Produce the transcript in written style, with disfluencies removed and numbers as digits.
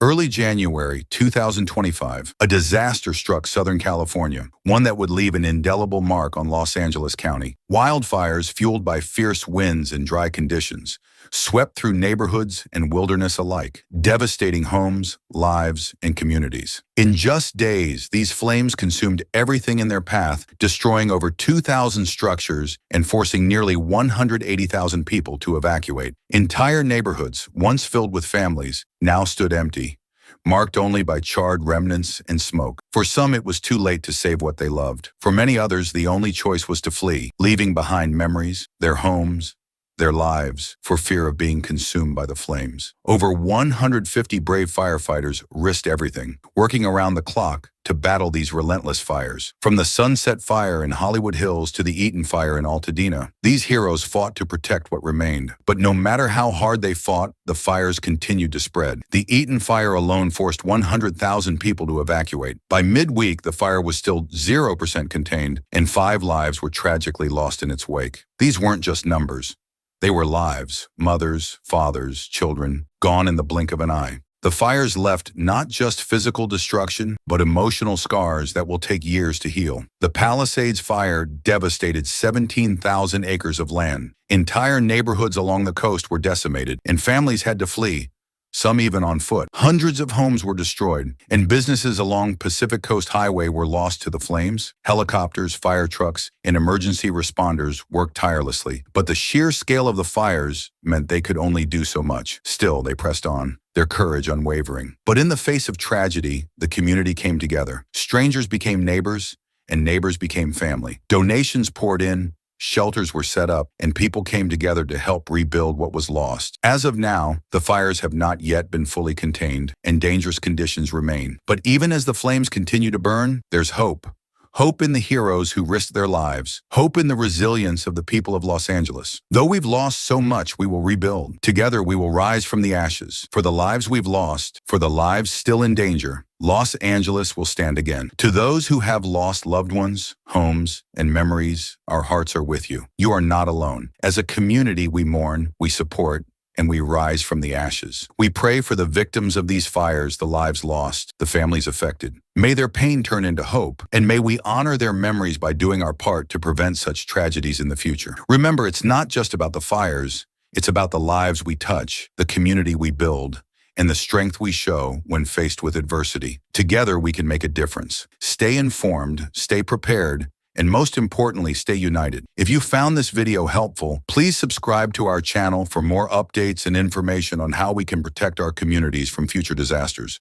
Early January 2025, a disaster struck Southern California, one that would leave an indelible mark on Los Angeles County. Wildfires, fueled by fierce winds and dry conditions, swept through neighborhoods and wilderness alike, devastating homes, lives, and communities. In just days, these flames consumed everything in their path, destroying over 2,000 structures and forcing nearly 180,000 people to evacuate. Entire neighborhoods, once filled with families, now stood empty, marked only by charred remnants and smoke. For some, it was too late to save what they loved. For many others, the only choice was to flee, leaving behind memories, their homes, their lives, for fear of being consumed by the flames. Over 150 brave firefighters risked everything, working around the clock to battle these relentless fires. From the Sunset Fire in Hollywood Hills to the Eaton Fire in Altadena, these heroes fought to protect what remained. But no matter how hard they fought, the fires continued to spread. The Eaton Fire alone forced 100,000 people to evacuate. By midweek, the fire was still 0% contained, and 5 lives were tragically lost in its wake. These weren't just numbers. They were lives, mothers, fathers, children, gone in the blink of an eye. The fires left not just physical destruction, but emotional scars that will take years to heal. The Palisades Fire devastated 17,000 acres of land. Entire neighborhoods along the coast were decimated, and families had to flee, some even on foot. Hundreds of homes were destroyed, and businesses along Pacific Coast Highway were lost to the flames. Helicopters, fire trucks, and emergency responders worked tirelessly, but the sheer scale of the fires meant they could only do so much. Still, they pressed on, their courage unwavering. But in the face of tragedy, the community came together. Strangers became neighbors, and neighbors became family. Donations poured in, shelters were set up, and people came together to help rebuild what was lost. As of now, the fires have not yet been fully contained, and dangerous conditions remain. But even as the flames continue to burn, there's hope. Hope in the heroes who risked their lives. Hope in the resilience of the people of Los Angeles. Though we've lost so much, we will rebuild. Together, we will rise from the ashes. For the lives we've lost, for the lives still in danger, Los Angeles will stand again. To those who have lost loved ones, homes, and memories, our hearts are with you. You are not alone. As a community, we mourn, we support, and we rise from the ashes. We pray for the victims of these fires, the lives lost, the families affected. May their pain turn into hope, and may we honor their memories by doing our part to prevent such tragedies in the future. Remember, it's not just about the fires, it's about the lives we touch, the community we build, and the strength we show when faced with adversity. Together, we can make a difference. Stay informed, stay prepared, and most importantly, stay united. If you found this video helpful, please subscribe to our channel for more updates and information on how we can protect our communities from future disasters.